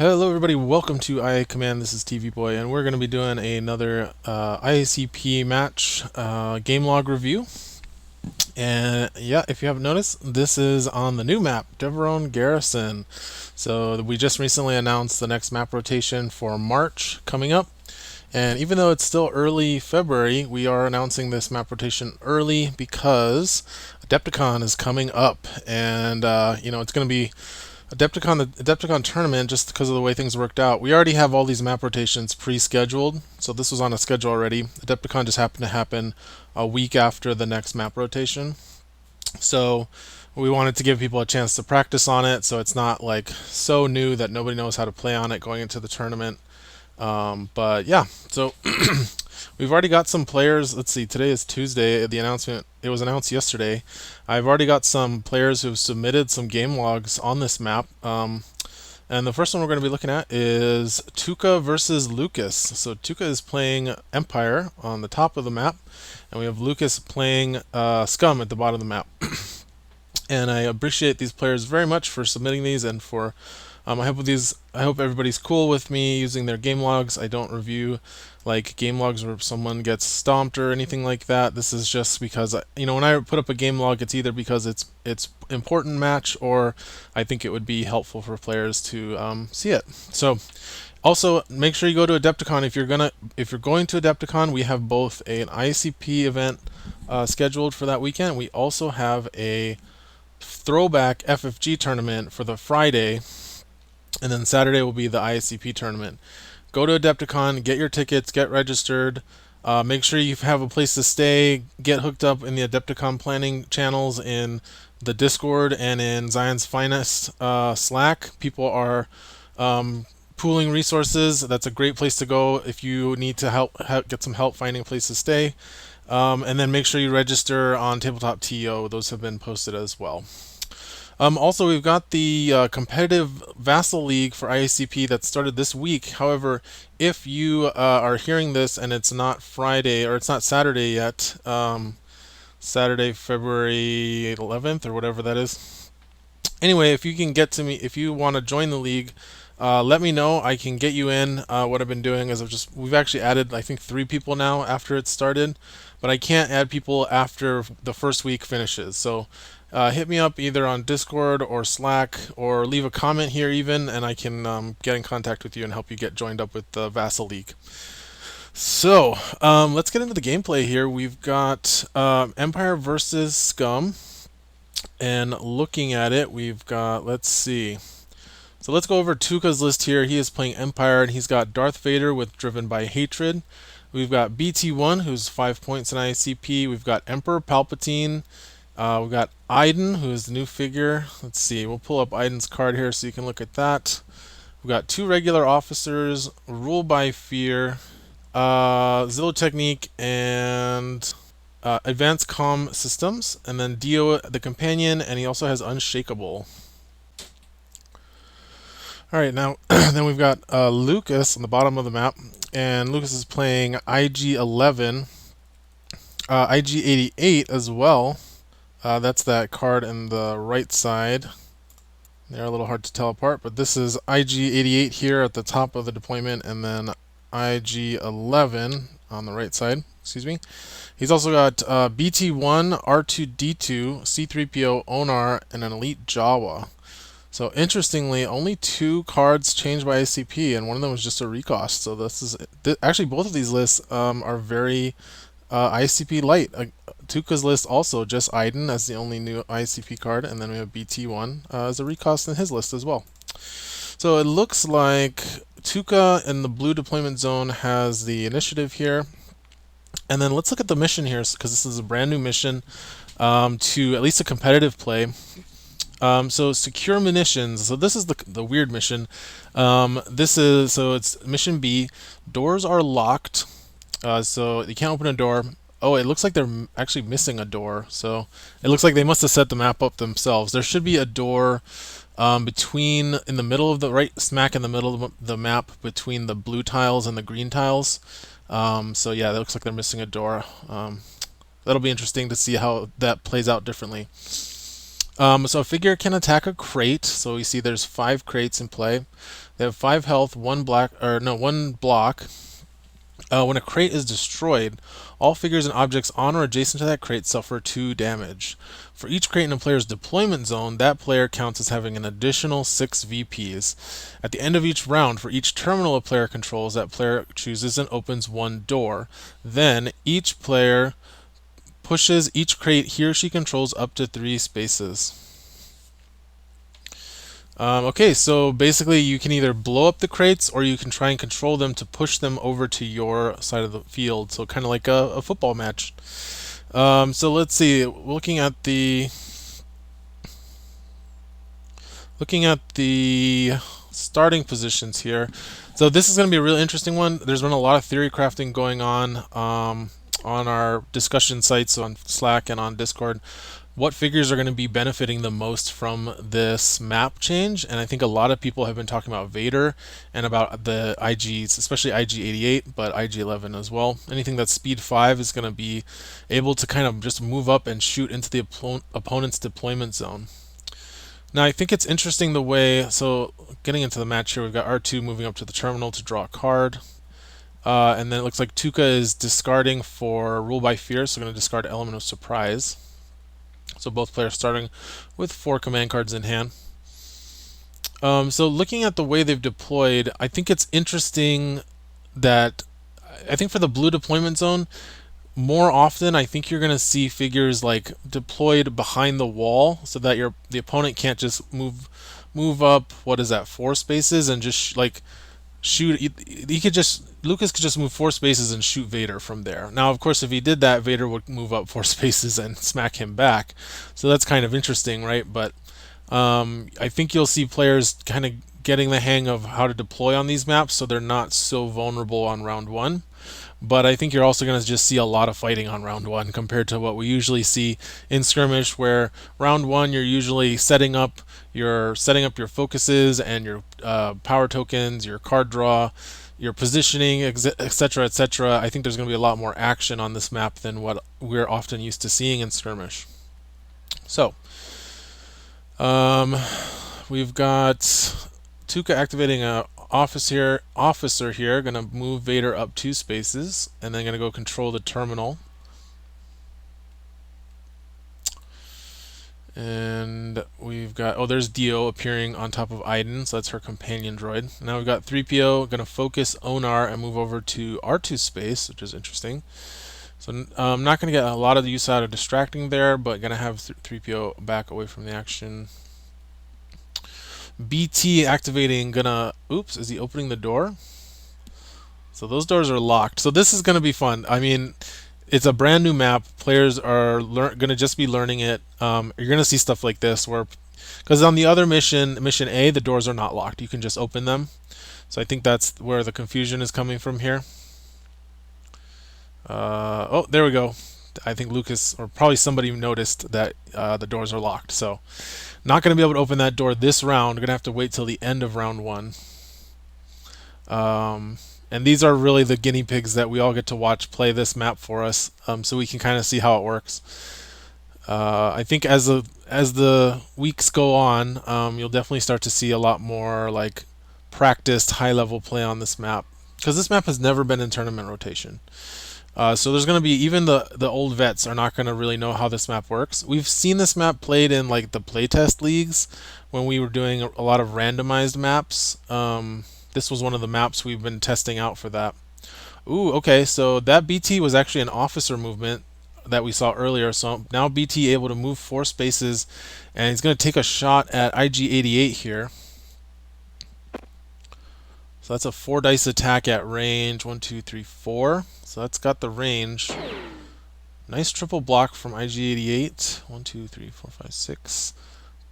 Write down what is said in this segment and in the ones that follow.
Hello everybody, welcome to IA Command. This is TV Boy, and we're going to be doing another IACP match game log review. And yeah, if you haven't noticed, this is on the new map, Devaron Garrison. So we just recently announced the next map rotation for March coming up. And even though it's still early February, we are announcing this map rotation early because Adepticon is coming up. And, it's going to be the Adepticon tournament, just because of the way things worked out. We already have all these map rotations pre-scheduled, so this was on a schedule already. Adepticon just happened to happen a week after the next map rotation. So we wanted to give people a chance to practice on it, so it's not like so new that nobody knows how to play on it going into the tournament. But yeah, so we've already got some players. Let's see, today is Tuesday. The announcement, it was announced yesterday. I've already got some players who've submitted some game logs on this map. And the first one we're going to be looking at is Tuukka versus Lukas. So Tuukka is playing Empire on the top of the map, and we have Lukas playing Scum at the bottom of the map. And I appreciate these players very much for submitting these and for I hope everybody's cool with me using their game logs. I don't review like game logs where someone gets stomped or anything like that. This is just because when I put up a game log, it's either because it's important match or I think it would be helpful for players to see it. So also make sure you go to Adepticon if you're going to Adepticon. We have both an IACP event scheduled for that weekend. We also have a throwback FFG tournament for the Friday. And then Saturday will be the IACP tournament. Go to Adepticon, get your tickets, get registered. Make sure you have a place to stay. Get hooked up in the Adepticon planning channels in the Discord and in Zion's Finest Slack. People are pooling resources. That's a great place to go if you need to get some help finding a place to stay. And then make sure you register on Tabletop TO. Those have been posted as well. Also, we've got the competitive Vassal League for IACP that started this week. However, if you are hearing this and it's not Friday or it's not Saturday yet, Saturday, February 11th or whatever that is. Anyway, if you can get to me, if you want to join the league, let me know. I can get you in. What I've been doing is we've actually added, I think, 3 people now after it started, but I can't add people after the first week finishes. So hit me up either on Discord or Slack, or leave a comment here even, and I can get in contact with you and help you get joined up with the Vassal League. So let's get into the gameplay here. We've got Empire versus Scum, and looking at it, we've got, let's see. So let's go over Tuukka's list here. He is playing Empire, and he's got Darth Vader with Driven by Hatred. We've got BT1, who's 5 points in IACP. We've got Emperor Palpatine. We've got Iden, who is the new figure. Let's see, we'll pull up Iden's card here so you can look at that. We've got 2 regular officers, Rule by Fear, Zillow Technique, and Advanced Comm Systems, and then Dio, the Companion, and he also has Unshakable. Alright, now then we've got Lukas on the bottom of the map, and Lukas is playing IG-11, IG-88 as well. That's that card in the right side. They're a little hard to tell apart, but this is IG-88 here at the top of the deployment, and then IG-11 on the right side. Excuse me. He's also got BT-1, R2-D2, C-3PO, Onar, and an Elite Jawa. So interestingly, only 2 cards changed by IACP, and one of them was just a recost. So actually both of these lists are very IACP light. Tuukka's list also just Iden as the only new IACP card, and then we have BT1 as a recost in his list as well. So it looks like Tuukka in the blue deployment zone has the initiative here. And then let's look at the mission here, because this is a brand new mission to at least a competitive play. So secure munitions. So this is the weird mission. It's mission B. Doors are locked, so you can't open a door. Oh, it looks like they're actually missing a door. So it looks like they must have set the map up themselves. There should be a door in the middle of smack in the middle of the map between the blue tiles and the green tiles. So yeah, it looks like they're missing a door. That'll be interesting to see how that plays out differently. So a figure can attack a crate. So we see there's 5 crates in play. They have 5 health, 1 block. When a crate is destroyed, all figures and objects on or adjacent to that crate suffer 2 damage. For each crate in a player's deployment zone, that player counts as having an additional 6 VPs. At the end of each round, for each terminal a player controls, that player chooses and opens 1 door. Then, each player pushes each crate he or she controls up to 3 spaces. Okay, so basically you can either blow up the crates or you can try and control them to push them over to your side of the field. So kind of like a football match. So let's see. Looking at the starting positions here. So this is going to be a really interesting one. There's been a lot of theory crafting going on our discussion sites on Slack and on Discord. What figures are going to be benefiting the most from this map change? And I think a lot of people have been talking about Vader and about the IGs, especially IG-88, but IG-11 as well. Anything that's speed 5 is going to be able to kind of just move up and shoot into the opponent's deployment zone. Now I think it's interesting the way, so getting into the match here, we've got R2 moving up to the terminal to draw a card. And then it looks like Tuukka is discarding for Rule by Fear, so we're going to discard Element of Surprise. So both players starting with 4 command cards in hand. So looking at the way they've deployed, I think it's interesting that I think for the blue deployment zone, more often I think you're going to see figures like deployed behind the wall so that the opponent can't just move up, what is that, 4 spaces and just like shoot. Lukas could just move 4 spaces and shoot Vader from there. Now, of course, if he did that, Vader would move up 4 spaces and smack him back. So that's kind of interesting, right? But I think you'll see players kind of getting the hang of how to deploy on these maps so they're not so vulnerable on round 1. But I think you're also going to just see a lot of fighting on round 1 compared to what we usually see in Skirmish, where round 1 you're usually setting up your focuses and your power tokens, your card draw, your positioning, etc., etc. I think there's going to be a lot more action on this map than what we're often used to seeing in Skirmish. So, we've got Tuukka activating a officer here, going to move Vader up 2 spaces, and then going to go control the terminal. And we've got, there's Dio appearing on top of Iden, so that's her companion droid. Now we've got 3PO going to focus Onar and move over to R2 space, which is interesting. So I'm not going to get a lot of use out of distracting there, but going to have 3PO back away from the action. BT activating, is he opening the door? So those doors are locked. So this is going to be fun. I mean, it's a brand new map. Players are going to just be learning it. You're going to see stuff like this because on the other mission A, the doors are not locked. You can just open them. So I think that's where the confusion is coming from here. There we go. I think Lucas, or probably somebody noticed that the doors are locked. So not going to be able to open that door this round. We're going to have to wait till the end of round 1. And these are really the guinea pigs that we all get to watch play this map for us, so we can kind of see how it works. I think as the weeks go on, you'll definitely start to see a lot more like practiced high-level play on this map, because this map has never been in tournament rotation. So there's going to be, even the old vets are not going to really know how this map works. We've seen this map played in like the playtest leagues when we were doing a lot of randomized maps. This was one of the maps we've been testing out for that. Ooh, okay, so that BT was actually an officer movement that we saw earlier. So now BT able to move 4 spaces, and he's going to take a shot at IG-88 here. So that's a 4 dice attack at range 1, 2, 3, 4. So that's got the range. Nice triple block from IG-88. 1, 2, 3, 4, 5, 6.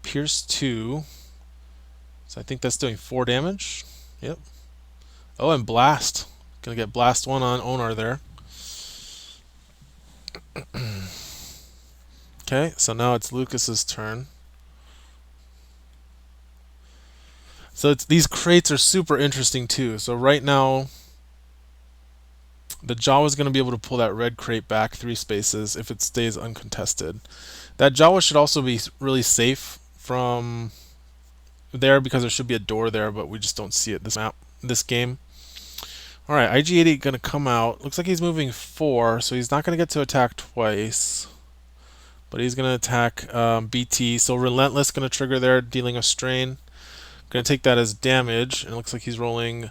Pierce 2. So I think that's doing 4 damage. Yep. Oh, and blast. Gonna get blast 1 on Onar there. Okay, so now it's Lucas's turn. So these crates are super interesting too. So right now, The Jawa is going to be able to pull that red crate back 3 spaces if it stays uncontested. That Jawa should also be really safe from there because there should be a door there, but we just don't see it this game. All right, IG-88 going to come out. Looks like he's moving 4, so he's not going to get to attack twice. But he's going to attack BT. So Relentless going to trigger there, dealing a strain. Going to take that as damage, and it looks like he's rolling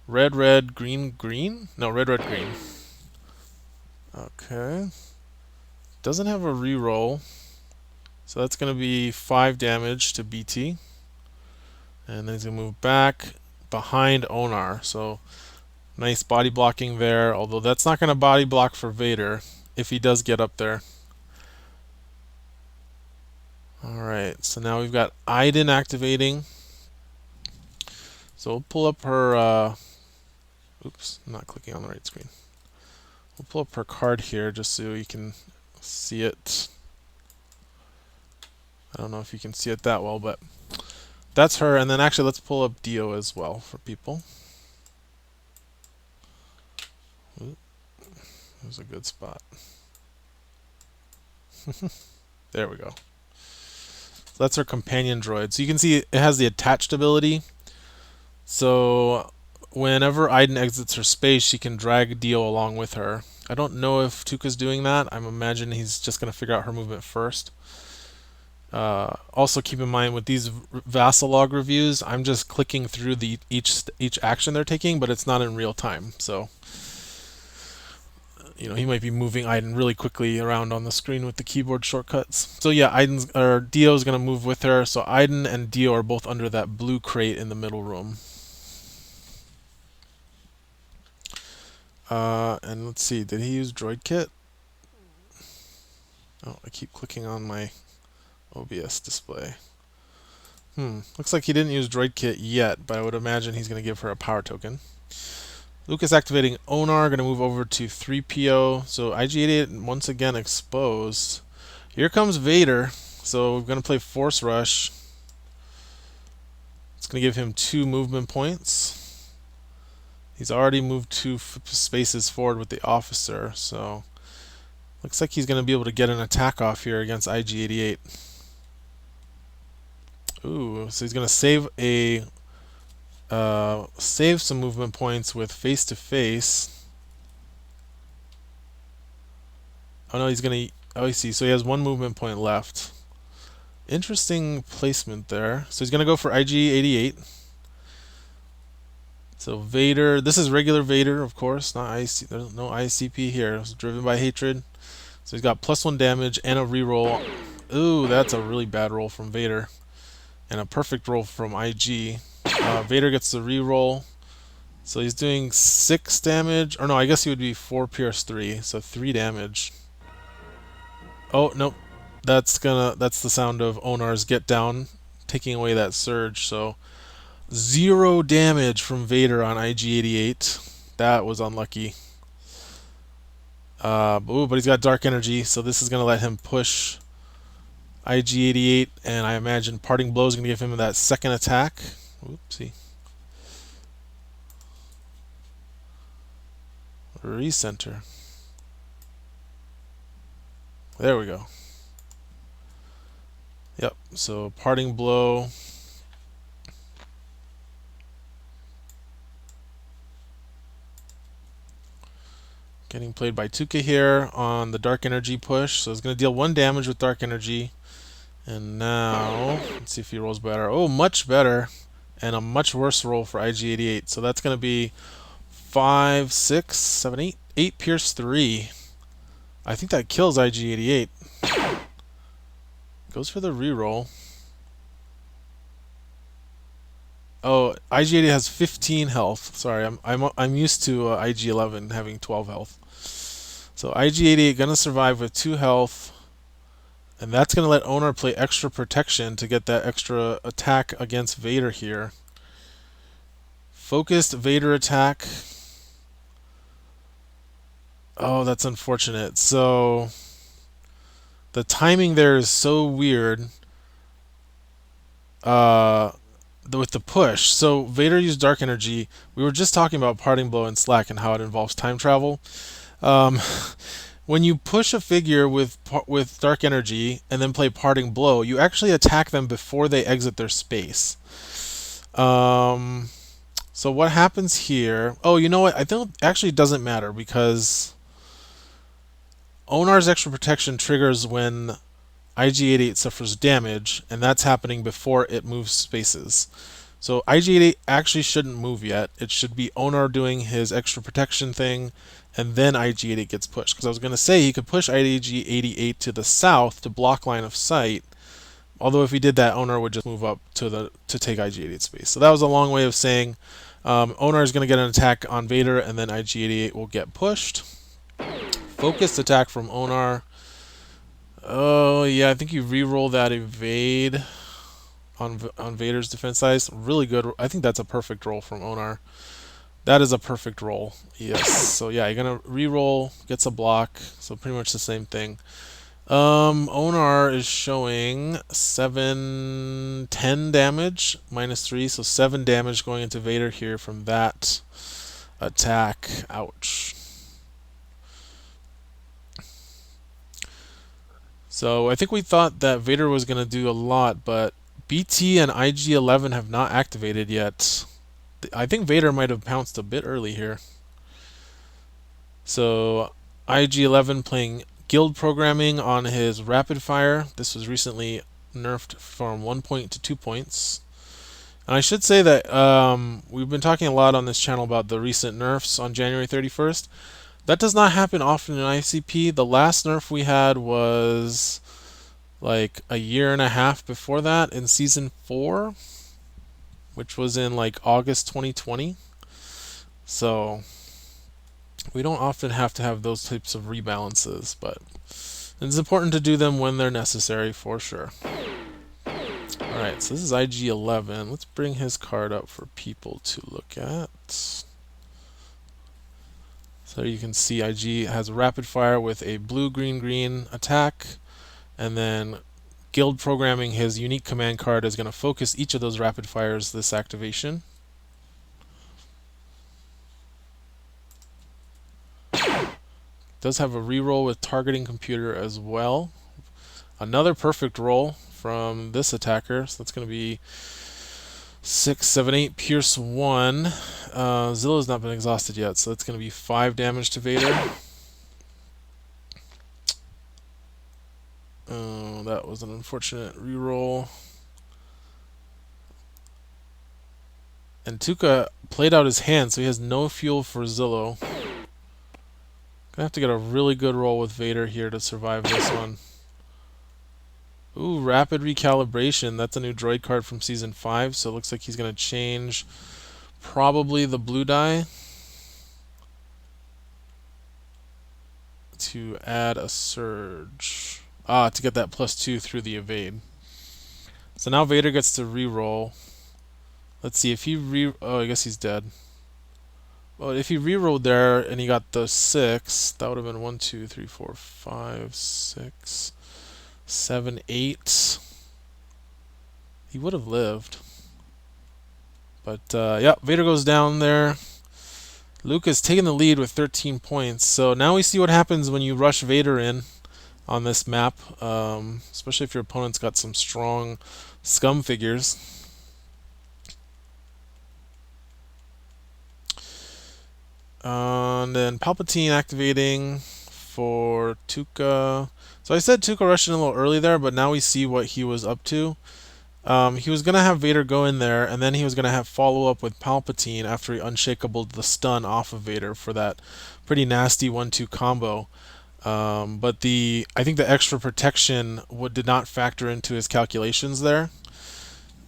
red, red, green, green? No, red, red, green. Okay. Doesn't have a reroll. So that's going to be 5 damage to BT. And then he's going to move back behind Onar. So nice body blocking there, although that's not going to body block for Vader if he does get up there. Alright, so now we've got Iden activating. So we'll pull up her... oops, I'm not clicking on the right screen. We'll pull up her card here just so you can see it. I don't know if you can see it that well, but that's her. And then actually let's pull up Dio as well for people. There's a good spot. There we go. So that's her companion droid. So you can see it has the attached ability. So whenever Iden exits her space, she can drag Dio along with her. I don't know if Tuukka's doing that. I'm imagining he's just going to figure out her movement first. Also keep in mind with these Vassal log reviews, I'm just clicking through each action they're taking, but it's not in real time. So he might be moving Iden really quickly around on the screen with the keyboard shortcuts. So yeah, Dio's going to move with her. So Iden and Dio are both under that blue crate in the middle room. And let's see, did he use Droid Kit? Oh, I keep clicking on my OBS display. Looks like he didn't use Droid Kit yet, but I would imagine he's going to give her a power token. Lukas activating Onar, going to move over to 3PO. So IG-88 once again exposed. Here comes Vader. So we're going to play Force Rush. It's going to give him 2 movement points. He's already moved 2 spaces forward with the officer, so looks like he's going to be able to get an attack off here against IG-88. Ooh, so he's going to save some movement points with face to face. Oh no, he's going to... Oh, I see. So he has 1 movement point left. Interesting placement there. So he's going to go for IG-88. So Vader, this is regular Vader, of course, not there's no IACP here. It's driven by hatred. So he's got +1 damage and a reroll. Ooh, that's a really bad roll from Vader. And a perfect roll from IG. Vader gets the reroll. So he's doing 6 damage. Or no, I guess he would be 4 Pierce 3, so 3 damage. Oh, nope. That's the sound of Onar's Get Down, taking away that surge, so 0 damage from Vader on IG-88. That was unlucky. But he's got Dark Energy, so this is going to let him push IG-88, and I imagine Parting Blow is going to give him that second attack. Oopsie. Recenter. There we go. Yep, so Parting Blow. Getting played by Tuukka here on the Dark Energy push. So it's going to deal 1 damage with Dark Energy. And now, let's see if he rolls better. Oh, much better. And a much worse roll for IG-88. So that's going to be 5, 6, 7, 8. 8 Pierce 3. I think that kills IG-88. Goes for the reroll. Oh, IG-88 has 15 health. Sorry, I'm used to IG-11 having 12 health. So IG-88 gonna survive with 2 health, and that's gonna let Onar play extra protection to get that extra attack against Vader here. Focused Vader attack. Oh, that's unfortunate. So the timing there is so weird. with the push. So Vader used dark energy. We were just talking about parting blow and slack and how it involves time travel. Um, when you push a figure with dark energy and then play parting blow, you actually attack them before they exit their space. Um, so what happens here? Oh, you know what? I think it actually doesn't matter because Onar's extra protection triggers when IG-88 suffers damage, and that's happening before it moves spaces. So IG-88 actually shouldn't move yet. It should be Onar doing his extra protection thing, and then IG-88 gets pushed. Because I was going to say he could push IG-88 to the south to block line of sight. Although if he did that, Onar would just move up to take IG-88 space. So that was a long way of saying Onar is going to get an attack on Vader, and then IG-88 will get pushed. Focused attack from Onar. Oh yeah, I think you re-roll that evade on Vader's defense size. Really good. I think that's a perfect roll from Onar. That is a perfect roll. Yes. So yeah, you're gonna re-roll, gets a block. So pretty much the same thing. Onar is showing 10 damage, -3, so 7 damage going into Vader here from that attack. Ouch. So I think we thought that Vader was going to do a lot, but BT and IG-11 have not activated yet. I think Vader might have pounced a bit early here. So IG-11 playing guild programming on his rapid fire. This was recently nerfed from 1 point to 2 points. And I should say that we've been talking a lot on this channel about the recent nerfs on January 31st. That does not happen often in IACP. The last nerf we had was like a year and a half before that in Season 4, which was in like August 2020. So we don't often have to have those types of rebalances, but it's important to do them when they're necessary for sure. Alright, so this is IG-11. Let's bring his card up for people to look at. So you can see IG has a rapid fire with a blue-green-green attack, and then guild programming his unique command card is going to focus each of those rapid fires this activation. Does have a reroll with targeting computer as well. Another perfect roll from this attacker, so that's going to be 6, 7, 8, Pierce 1. Zillow's not been exhausted yet, so that's going to be 5 damage to Vader. Oh, that was an unfortunate reroll. And Tuukka played out his hand, so he has no fuel for Zillow. Gonna have to get a really good roll with Vader here to survive this one. Ooh, rapid recalibration. That's a new droid card from Season 5, so it looks like he's going to change probably the blue die to add a surge. To get that +2 through the evade. So now Vader gets to reroll. Let's see if he oh, I guess he's dead. Well, if he rerolled there and he got the 6, that would have been 1, 2, 3, 4, 5, 6, 7, 8. He would have lived. But yeah, Vader goes down there. Lukas taking the lead with 13 points. So now we see what happens when you rush Vader in on this map, especially if your opponent's got some strong scum figures. And then Palpatine activating for Tuukka. So I said Tuukka rushed in a little early there, but now we see what he was up to. He was going to have Vader go in there, and then he was going to have follow-up with Palpatine after he unshakabled the stun off of Vader for that pretty nasty 1-2 combo. But I think the extra protection did not factor into his calculations there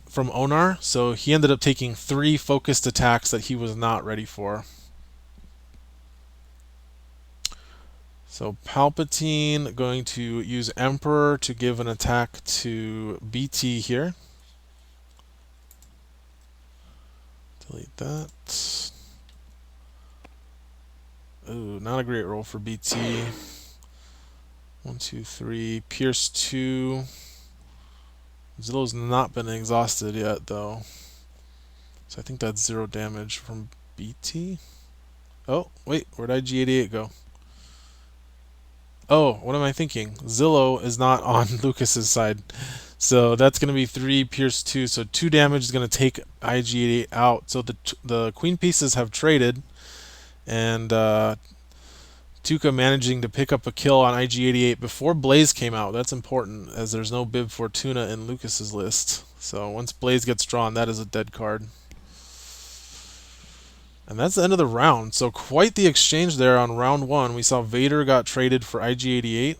from Onar, so he ended up taking 3 focused attacks that he was not ready for. So Palpatine going to use Emperor to give an attack to BT here. Delete that. Ooh, not a great roll for BT. 1, 2, 3. Pierce 2. Zillow's not been exhausted yet, though. So I think that's 0 damage from BT. Oh, wait, where'd IG-88 go? Oh, what am I thinking? Zillow is not on Lucas's side. So that's going to be 3 Pierce 2. So 2 damage is going to take IG-88 out. So the Queen pieces have traded. And Tuukka managing to pick up a kill on IG-88 before Blaze came out. That's important, as there's no Bib Fortuna in Lucas's list. So once Blaze gets drawn, that is a dead card. And that's the end of the round. So quite the exchange there on round 1. We saw Vader got traded for IG-88.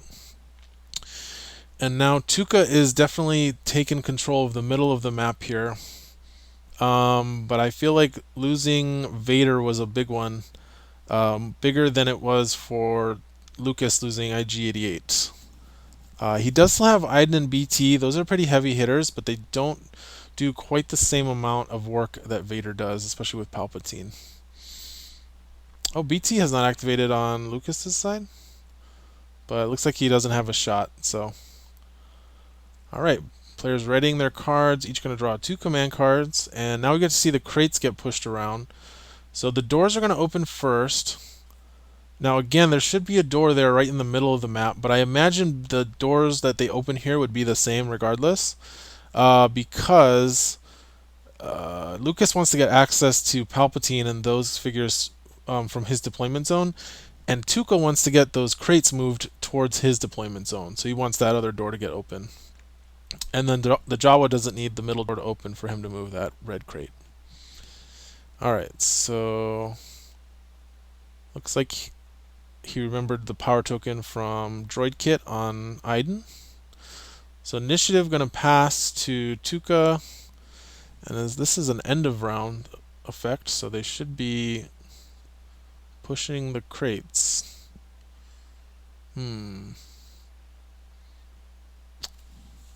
And now Tuukka is definitely taking control of the middle of the map here. But I feel like losing Vader was a big one. Bigger than it was for Lucas losing IG-88. He does still have Iden and BT. Those are pretty heavy hitters, but they don't do quite the same amount of work that Vader does, especially with Palpatine. Oh, BT has not activated on Lucas's side, but it looks like he doesn't have a shot. So, all right, players readying their cards. Each going to draw 2 command cards, and now we get to see the crates get pushed around. So the doors are going to open first. Now again, there should be a door there right in the middle of the map, but I imagine the doors that they open here would be the same regardless, because Lucas wants to get access to Palpatine and those figures from his deployment zone, and Tuukka wants to get those crates moved towards his deployment zone, so he wants that other door to get open. And then the Jawa doesn't need the middle door to open for him to move that red crate. Alright, so looks like he remembered the power token from Droid Kit on Iden. So initiative going to pass to Tuukka, and as this is an end of round effect, so they should be pushing the crates.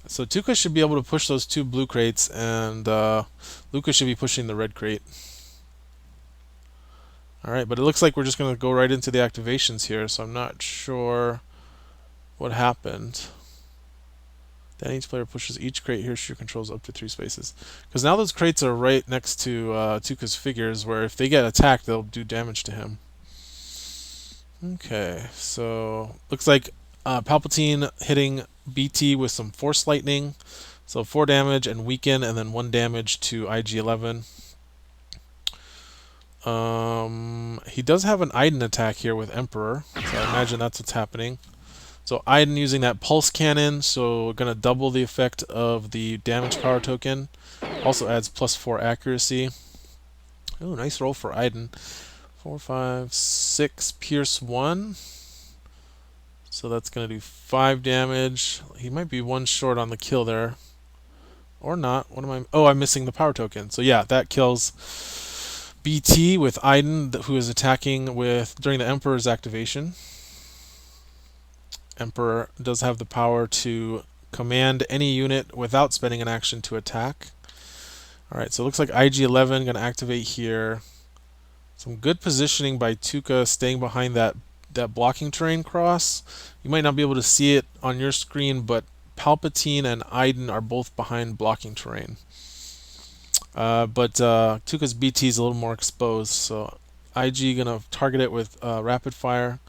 So Tuukka should be able to push those 2 blue crates, and Lucas should be pushing the red crate. Alright, but it looks like we're just going to go right into the activations here, so I'm not sure what happened. Then each player pushes each crate here, she controls up to 3 spaces. Because now those crates are right next to Tuukka's figures, where if they get attacked, they'll do damage to him. Okay, so looks like Palpatine hitting BT with some Force Lightning. So 4 damage and weaken, and then 1 damage to IG-11. He does have an Iden attack here with Emperor, so I imagine that's what's happening. So Iden using that pulse cannon, so we're going to double the effect of the damage power token. Also adds +4 accuracy. Oh, nice roll for Iden. 4, 5, 6, Pierce 1. So that's going to do 5 damage. He might be 1 short on the kill there. Or not. What am I... Oh, I'm missing the power token. So yeah, that kills BT with Iden, who is attacking with during the Emperor's activation. Emperor does have the power to command any unit without spending an action to attack. Alright, so it looks like IG-11 going to activate here. Some good positioning by Tuukka, staying behind that blocking terrain cross. You might not be able to see it on your screen, but Palpatine and Iden are both behind blocking terrain. But Tuukka's BT is a little more exposed, so IG going to target it with rapid fire.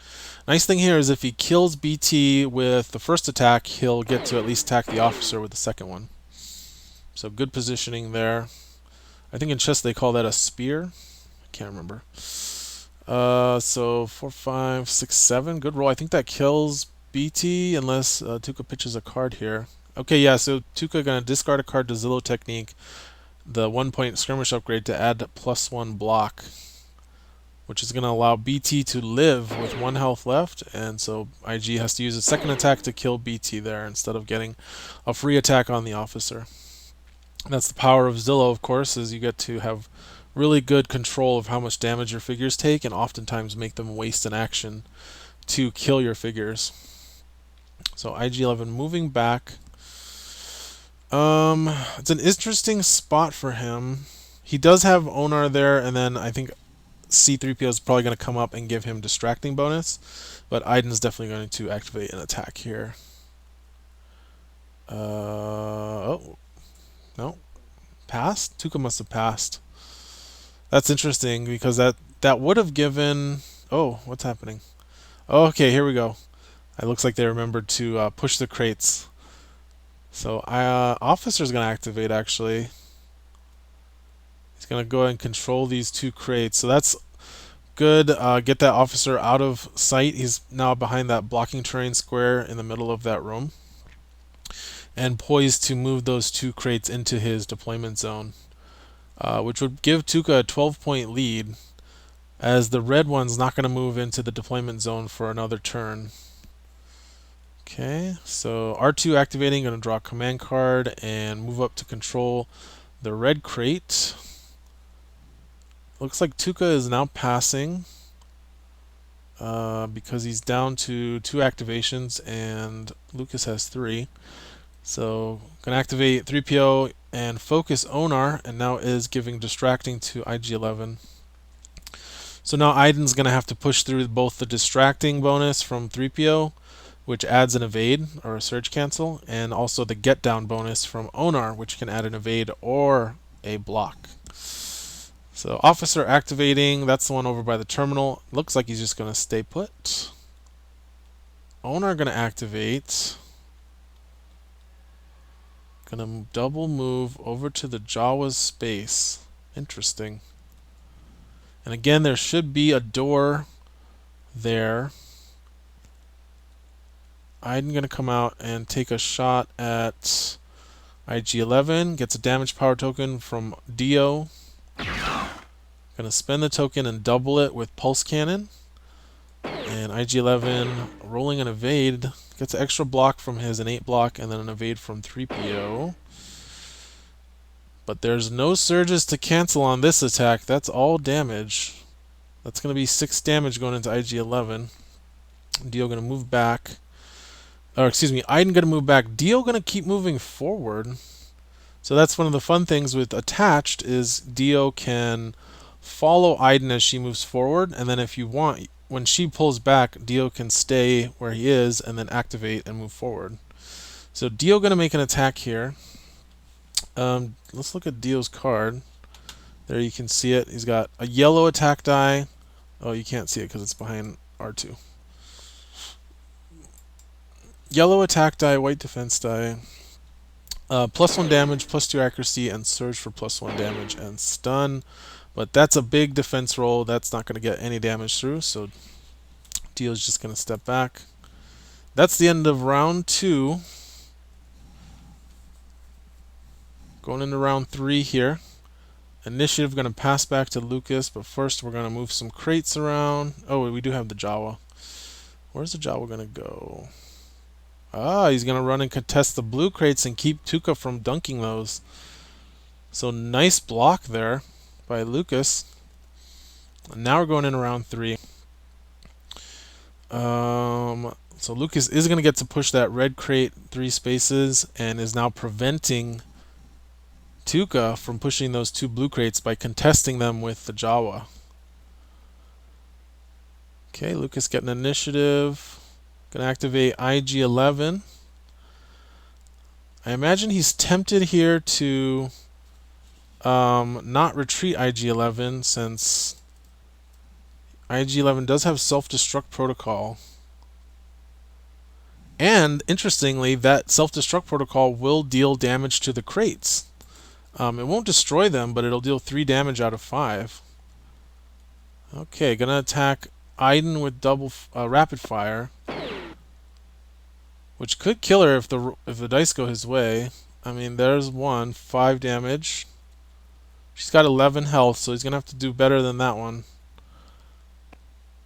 Nice thing here is if he kills BT with the first attack, he'll get to at least attack the officer with the second one. So good positioning there. I think in chess they call that a spear. I can't remember. So 4, 5, 6, 7. Good roll. I think that kills BT unless Tuukka pitches a card here. Okay, yeah, so Tuukka going to discard a card to Zillow Technique, the 1-point skirmish upgrade to add +1 block, which is going to allow BT to live with 1 health left, and so IG has to use a second attack to kill BT there instead of getting a free attack on the officer. That's the power of Zillow, of course, is you get to have really good control of how much damage your figures take, and oftentimes make them waste an action to kill your figures. So IG-11 moving back. It's an interesting spot for him. He does have Onar there, and then I think C-3PO is probably going to come up and give him distracting bonus, but Iden's definitely going to activate an attack here. Oh, no. Passed? Tuukka must have passed. That's interesting because that would have given. Oh, what's happening? Oh, okay, here we go. It looks like they remembered to push the crates. So officer's gonna activate actually. He's gonna go ahead and control these two crates. So that's good. Get that officer out of sight. He's now behind that blocking terrain square in the middle of that room, and poised to move those two crates into his deployment zone, which would give Tuukka a 12-point lead, as the red one's not going to move into the deployment zone for another turn. Okay, so R2 activating, going to draw a command card and move up to control the red crate. Looks like Tuukka is now passing because he's down to 2 activations and Lukas has 3. So gonna activate 3PO and focus Onar, and now is giving distracting to IG-11. So now Iden's gonna have to push through both the distracting bonus from 3PO, which adds an evade or a surge cancel, and also the get down bonus from Onar, which can add an evade or a block. So officer activating, that's the one over by the terminal. Looks like he's just gonna stay put. Onar gonna activate. Gonna double move over to the Jawa's space. Interesting. And again, there should be a door there. I'm gonna come out and take a shot at IG-11. Gets a damage power token from Dio. Gonna spend the token and double it with pulse cannon. And IG-11 rolling an evade. Gets an extra block from his innate block and then an evade from 3PO. But there's no surges to cancel on this attack. That's all damage. That's going to be 6 damage going into IG-11. Dio going to move back. Or excuse me, Iden going to move back. Dio going to keep moving forward. So that's one of the fun things with attached is Dio can follow Iden as she moves forward, and then if you want, when she pulls back, Dio can stay where he is and then activate and move forward. So Dio going to make an attack here. Let's look at Dio's card. There you can see it. He's got a yellow attack die. Oh, you can't see it because it's behind R2. Yellow attack die, white defense die. +1 damage, +2 accuracy, and surge for +1 damage and stun. But that's a big defense roll. That's not going to get any damage through, so Dio's just going to step back. That's the end of round 2. Going into round 3 here. Initiative going to pass back to Lukas, but first we're going to move some crates around. Oh, we do have the Jawa. Where's the Jawa going to go? Ah, he's going to run and contest the blue crates and keep Tuukka from dunking those. So nice block there by Lukas. And now we're going in round 3. So Lukas is going to get to push that red crate 3 spaces and is now preventing Tuukka from pushing those 2 blue crates by contesting them with the Jawa. Okay, Lukas getting initiative. Gonna activate IG-11. I imagine he's tempted here to not retreat IG-11 since IG-11 does have self-destruct protocol. And interestingly, that self-destruct protocol will deal damage to the crates. It won't destroy them, but it'll deal 3 damage out of 5. Okay, gonna attack Iden with double rapid fire, which could kill her if the dice go his way. I mean, there's 1, 5 damage. She's got 11 health, so he's gonna have to do better than that one.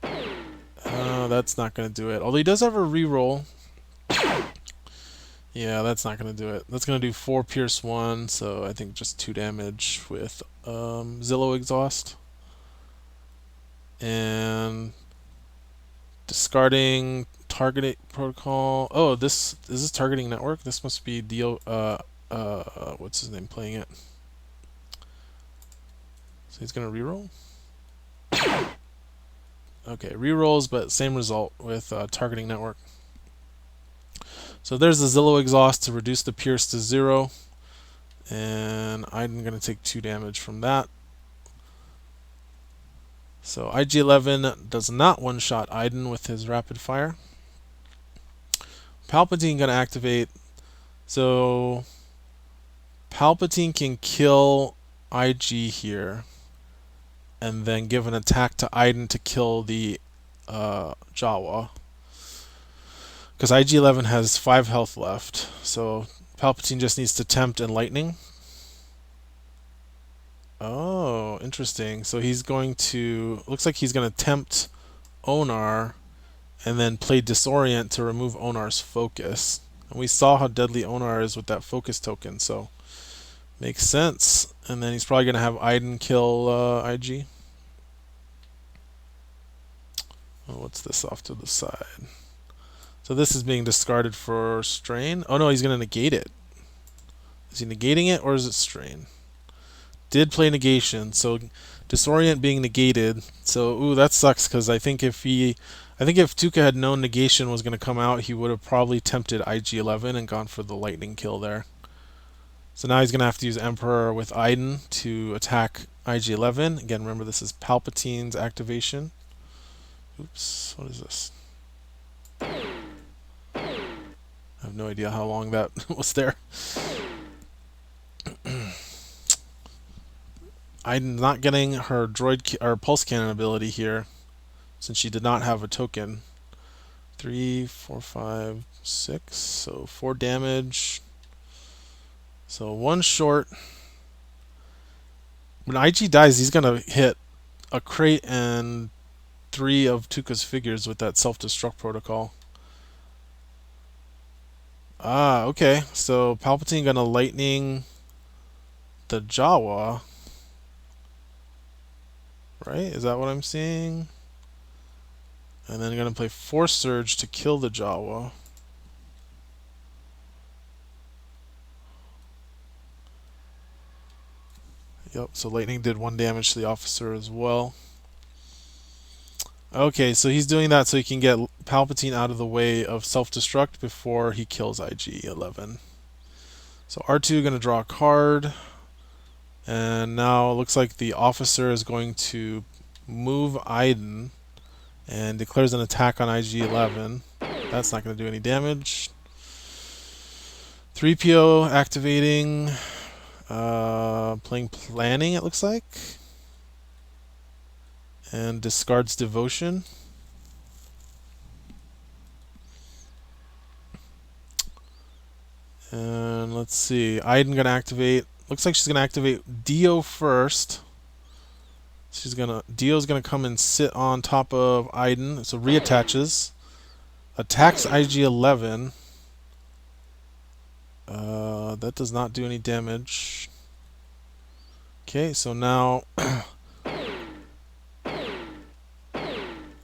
That's not gonna do it. Although he does have a reroll. Yeah, that's not going to do it. That's going to do 4 Pierce 1, so I think just 2 damage with Zillow Exhaust. And discarding targeting protocol. Oh, is this targeting network? This must be Dio. What's his name playing it? So he's going to reroll? Okay, rerolls, but same result with targeting network. So there's the Zillow Exhaust to reduce the Pierce to 0. And I'm going to take 2 damage from that. So IG-11 does not one-shot Iden with his rapid fire. Palpatine gonna activate. So Palpatine can kill IG here, and then give an attack to Iden to kill the Jawa. Because IG-11 has 5 health left, so Palpatine just needs to tempt and lightning. Oh, interesting. So he's going to... Looks like he's going to tempt Onar and then play Disorient to remove Onar's focus. And we saw how deadly Onar is with that focus token, so makes sense. And then he's probably going to have Iden kill IG. Oh, what's this off to the side? So this is being discarded for strain. Oh no, he's going to negate it. Is he negating it or is it strain? Did play negation, so disorient being negated. So ooh, that sucks because I think if Tuukka had known negation was going to come out, he would have probably tempted IG-11 and gone for the lightning kill there. So now he's going to have to use Emperor with Iden to attack IG-11. Again, remember this is Palpatine's activation. Oops, what is this? I have no idea how long that was there. I'm not getting her droid or pulse cannon ability here, since she did not have a token. 3, 4, 5, 6, so 4 damage. So 1 short. When IG dies, he's gonna hit a crate and 3 of Tuukka's figures with that self-destruct protocol. Ah, okay. So Palpatine gonna lightning the Jawa. Right? Is that what I'm seeing? And then gonna play Force Surge to kill the Jawa. Yep, so lightning did 1 damage to the officer as well. Okay, so he's doing that so he can get Palpatine out of the way of self-destruct before he kills IG-11. So R2 going to draw a card. And now it looks like the officer is going to move Iden and declares an attack on IG-11. That's not going to do any damage. 3PO activating, playing Planning, it looks like. And discards Devotion. And let's see, Iden going to activate. Looks like she's going to activate Dio first. Dio's gonna come and sit on top of Iden, so reattaches, attacks IG-11. That does not do any damage. Okay, so now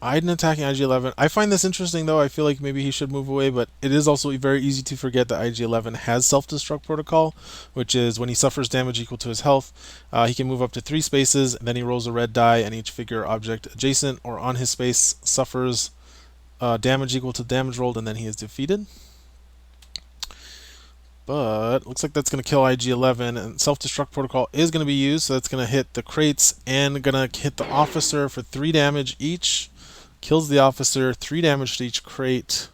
Iden attacking IG-11. I find this interesting though. I feel like maybe he should move away, but it is also very easy to forget that IG-11 has self-destruct protocol, which is when he suffers damage equal to his health, he can move up to 3 spaces, and then he rolls a red die, and each figure or object adjacent or on his space suffers damage equal to damage rolled, and then he is defeated. But looks like that's going to kill IG-11, and self-destruct protocol is going to be used, so that's going to hit the crates and going to hit the officer for 3 damage each. Kills the officer, 3 damage to each crate.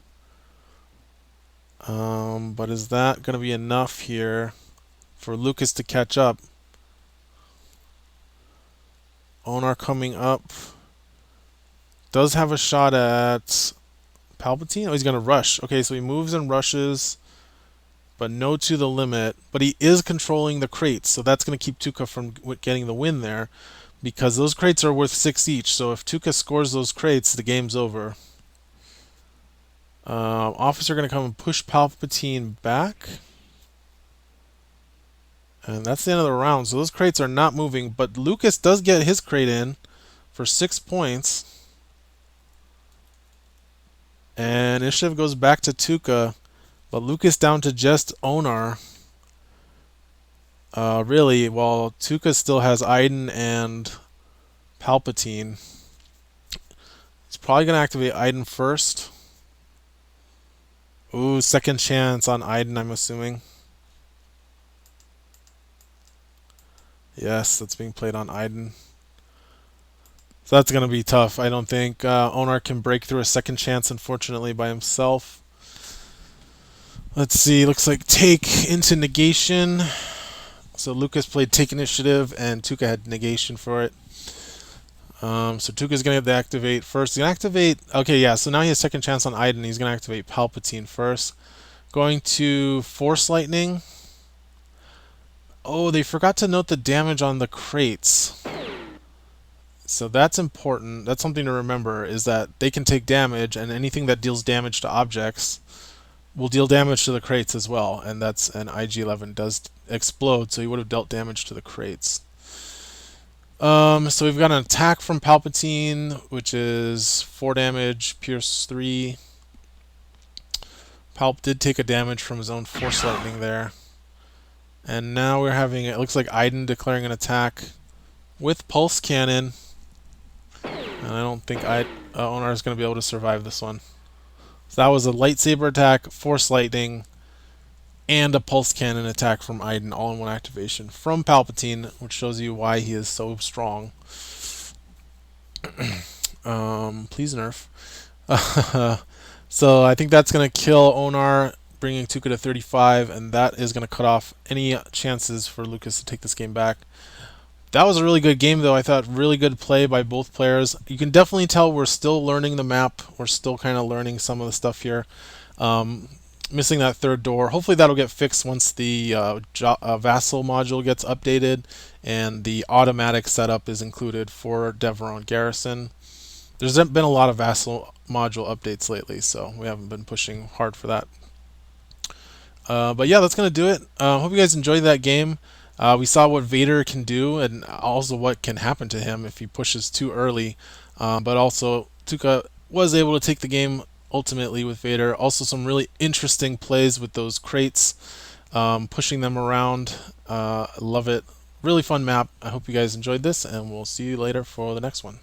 But is that going to be enough here for Lucas to catch up? Onar coming up. Does have a shot at Palpatine? Oh, he's going to rush. Okay, so he moves and rushes, but no to the limit. But he is controlling the crates, so that's going to keep Tuukka from getting the win there, because those crates are worth 6 each. So if Tuukka scores those crates, the game's over. Officer going to come and push Palpatine back. And that's the end of the round. So those crates are not moving, but Lucas does get his crate in for 6 points. And initiative goes back to Tuukka, but Lucas down to just Onar. Really, while Tuukka still has Iden and Palpatine. He's probably going to activate Iden first. Ooh, second chance on Iden, I'm assuming. Yes, that's being played on Iden. So that's going to be tough. I don't think Onar can break through a second chance, unfortunately, by himself. Let's see. Looks like take into negation. So Lukas played take initiative, and Tuukka had negation for it. So Tuukka's going to have to activate first. He's going to activate... Okay, yeah, so now he has second chance on Iden. He's going to activate Palpatine first. Going to Force Lightning. Oh, they forgot to note the damage on the crates. So that's important. That's something to remember, is that they can take damage, and anything that deals damage to objects will deal damage to the crates as well. And that's an IG-11 does explode, so he would have dealt damage to the crates. So we've got an attack from Palpatine, which is 4 damage, Pierce 3. Palp did take a damage from his own Force Lightning there. And now we're having, it looks like Iden declaring an attack with Pulse Cannon. And I don't think Onar is going to be able to survive this one. So that was a lightsaber attack, Force Lightning, and a Pulse Cannon attack from Iden, all in one activation from Palpatine, which shows you why he is so strong. Please nerf. So I think that's going to kill Onar, bringing Tuukka to 35, and that is going to cut off any chances for Lukas to take this game back. That was a really good game, though. I thought really good play by both players. You can definitely tell we're still learning the map. We're still kind of learning some of the stuff here. Missing that third door. Hopefully that'll get fixed once the Vassal module gets updated and the automatic setup is included for Devaron Garrison. There's been a lot of Vassal module updates lately, so we haven't been pushing hard for that. But yeah, that's going to do it. Hope you guys enjoyed that game. We saw what Vader can do and also what can happen to him if he pushes too early. But also, Tuukka was able to take the game ultimately with Vader. Also, some really interesting plays with those crates, pushing them around. Love it. Really fun map. I hope you guys enjoyed this, and we'll see you later for the next one.